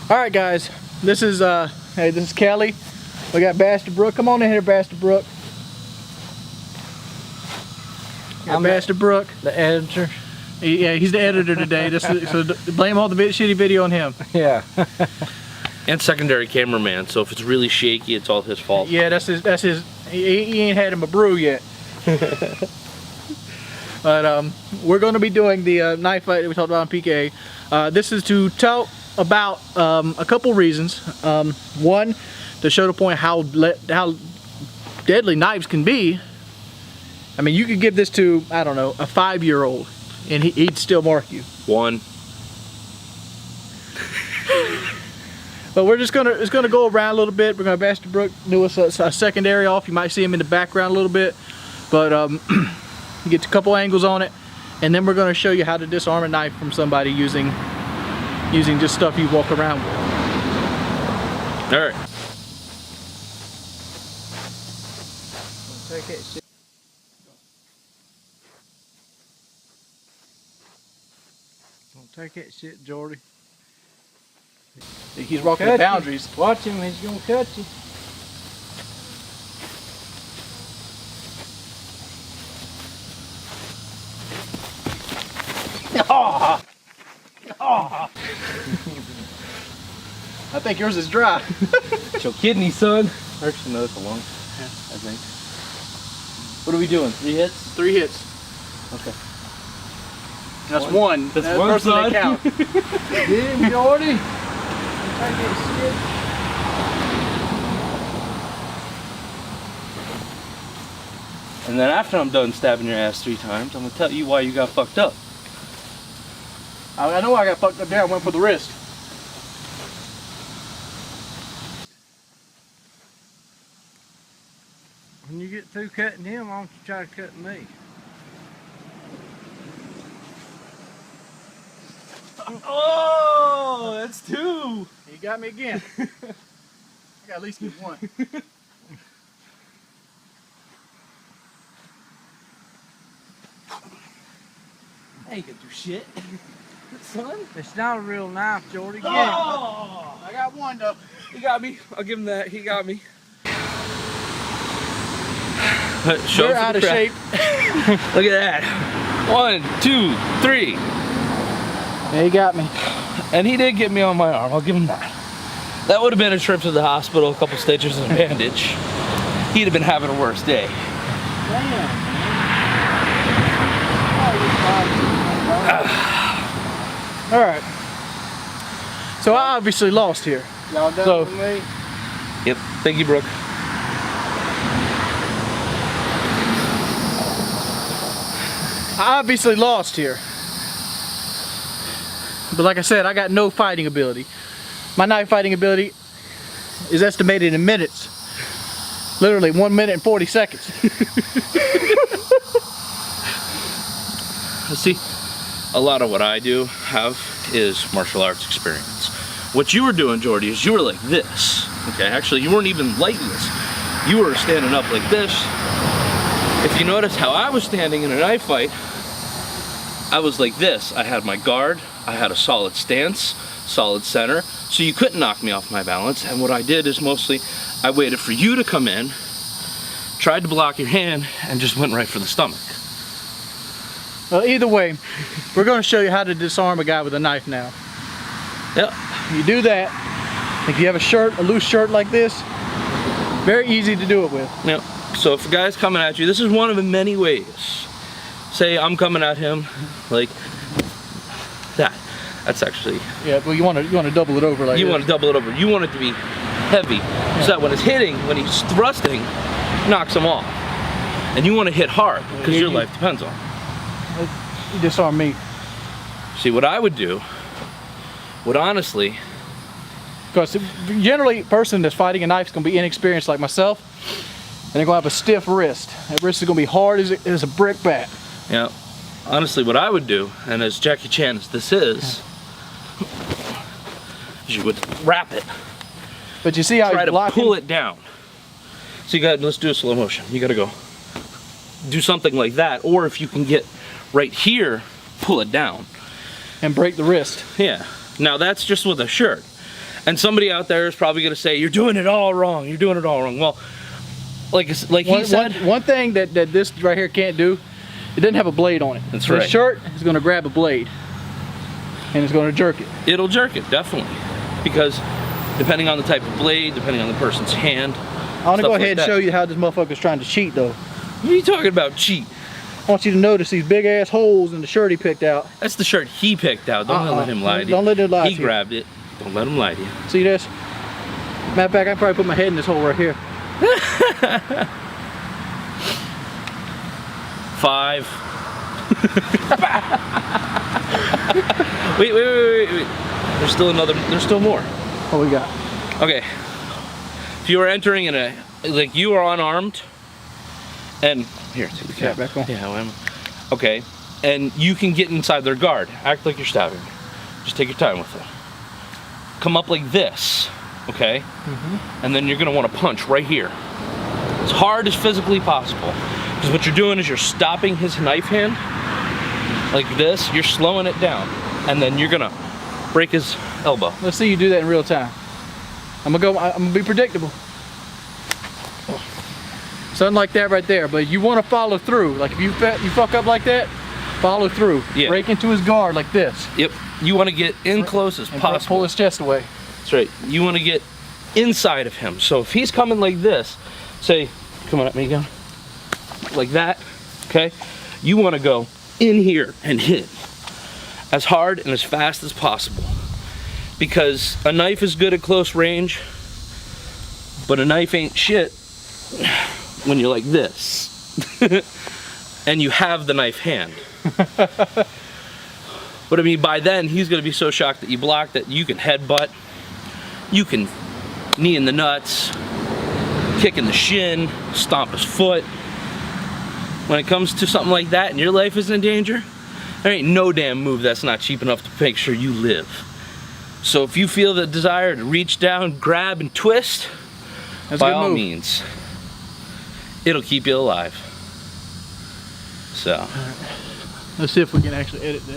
All right, guys. This is hey, this is Kelly. We got Bastard Brook. Come on in here, Bastard Brook. I'm Bastard Brook, the editor. Yeah, he's the editor today. So blame all the shitty video on him. Yeah. And secondary cameraman. So if it's really shaky, it's all his fault. Yeah, that's his. He ain't had him a brew yet. But we're going to be doing the knife fight that we talked about on PK. This is to tell about a couple reasons. One, to show the point how deadly knives can be. I mean, you could give this to, I don't know, a 5-year-old, and he'd still mark you. One. But we're just gonna go around a little bit. We're gonna Bastard Brook do us a secondary off. You might see him in the background a little bit, but you get a couple angles on it, and then we're gonna show you how to disarm a knife from somebody using just stuff you walk around with. All right. Take that shit. Don't take that shit, Jordie. He's walking the boundaries. Watch him, he's gonna cut you. Oh. Oh. I think yours is dry. It's your kidney, son. Actually, no, it's a lung. Yeah. I think. What are we doing? 3 hits? 3 hits. Okay. That's one. That's one one person side. they count. Get him, Jordie. Take that shit. And then after I'm done stabbing your ass 3 times, I'm gonna tell you why you got fucked up. I know I got fucked up there. I went for the wrist. When you get through cutting him, why don't you try to cut me? Oh, that's 2. You got me again. I got at least get one. I ain't gonna do shit. Son? It's not a real knife, Jordie. Get Oh! I got one though. He got me. I'll give him that. He got me. You're out of shape. Look at that. 1, 2, 3. Yeah, he got me. And he did get me on my arm. I'll give him that. That would have been a trip to the hospital, a couple stitches and a bandage. He'd have been having a worse day. Damn. All right. So I obviously lost here. Y'all done So- with me? Yep. Thank you, Brooke. I obviously lost here. But like I said, I got no fighting ability. My knife fighting ability is estimated in minutes. Literally 1 minute and 40 seconds. See, a lot of what I do have is martial arts experience. What you were doing, Jordie, is you were like this. Okay, actually, you weren't even like this. You were standing up like this. If you notice how I was standing in a knife fight, I was like this. I had my guard, I had a solid stance, solid center, so you couldn't knock me off my balance. And what I did is mostly, I waited for you to come in, tried to block your hand, and just went right for the stomach. Well, either way, we're going to show you how to disarm a guy with a knife now. Yep. You do that. If you have a shirt, a loose shirt like this, very easy to do it with. Yep. So if a guy's coming at you, this is one of the many ways. Say I'm coming at him like that. That's actually. Yeah, well, you want to double it over like You this. want to double it over. You want it to be heavy, so that when it's hitting, when he's thrusting, knocks him off. And you want to hit hard because your life depends on it. You disarm me. See, what I would do would honestly. Because generally, a person that's fighting a knife is going to be inexperienced like myself, and they're going to have a stiff wrist. That wrist is going to be hard as a brick bat. Yeah. Honestly, what I would do, and as Jackie Chan as this is you would wrap it. But you see how Try he's to blocking? pull it down. So you got. Let's do a slow motion. You got to go. Do something like that, or if you can get right here, pull it down And break the wrist. Yeah. Now that's just with a shirt. And somebody out there is probably going to say, you're doing it all wrong. You're doing it all wrong. Well, like he said. One thing that this right here can't do, it doesn't have a blade on it. That's right. The shirt is going to grab a blade and it's going to jerk it. It'll jerk it, definitely. Because depending on the type of blade, depending on the person's hand. I want to go ahead and show you how this motherfucker's trying to cheat though. What are you talking about, cheat? I want you to notice these big ass holes in the shirt he picked out. That's the shirt he picked out. Don't let him lie to you. Don't let him lie to you. He grabbed it. Don't let him lie to you. See this? Matter of fact, I can probably put my head in this hole right here. 5. Wait. There's still more. What we got? Okay. If you are entering in a, like you are unarmed, and here, take the cap back on. Yeah, well, okay. And you can get inside their guard. Act like you're stabbing. Just take your time with it. Come up like this, okay? And then you're gonna want to punch right here. As hard as physically possible. Because what you're doing is you're stopping his knife hand like this. You're slowing it down. And then you're gonna break his elbow. Let's see you do that in real time. I'm gonna be predictable. Something like that right there, but you want to follow through. Like if you fuck up like that, follow through. Yeah. Break into his guard like this. Yep. You want to get in close as possible. Pull his chest away. That's right. You want to get inside of him. So if he's coming like this, say, come on at me again. Like that, okay? You want to go in here and hit as hard and as fast as possible. Because a knife is good at close range, but a knife ain't shit when you're like this. And you have the knife hand. But I mean, by then, he's gonna be so shocked that you blocked that you can headbutt, you can knee in the nuts, kick in the shin, stomp his foot. When it comes to something like that and your life is in danger, there ain't no damn move that's not cheap enough to make sure you live. So if you feel the desire to reach down, grab, and twist, by all means, it'll keep you alive. So. Let's see if we can actually edit this.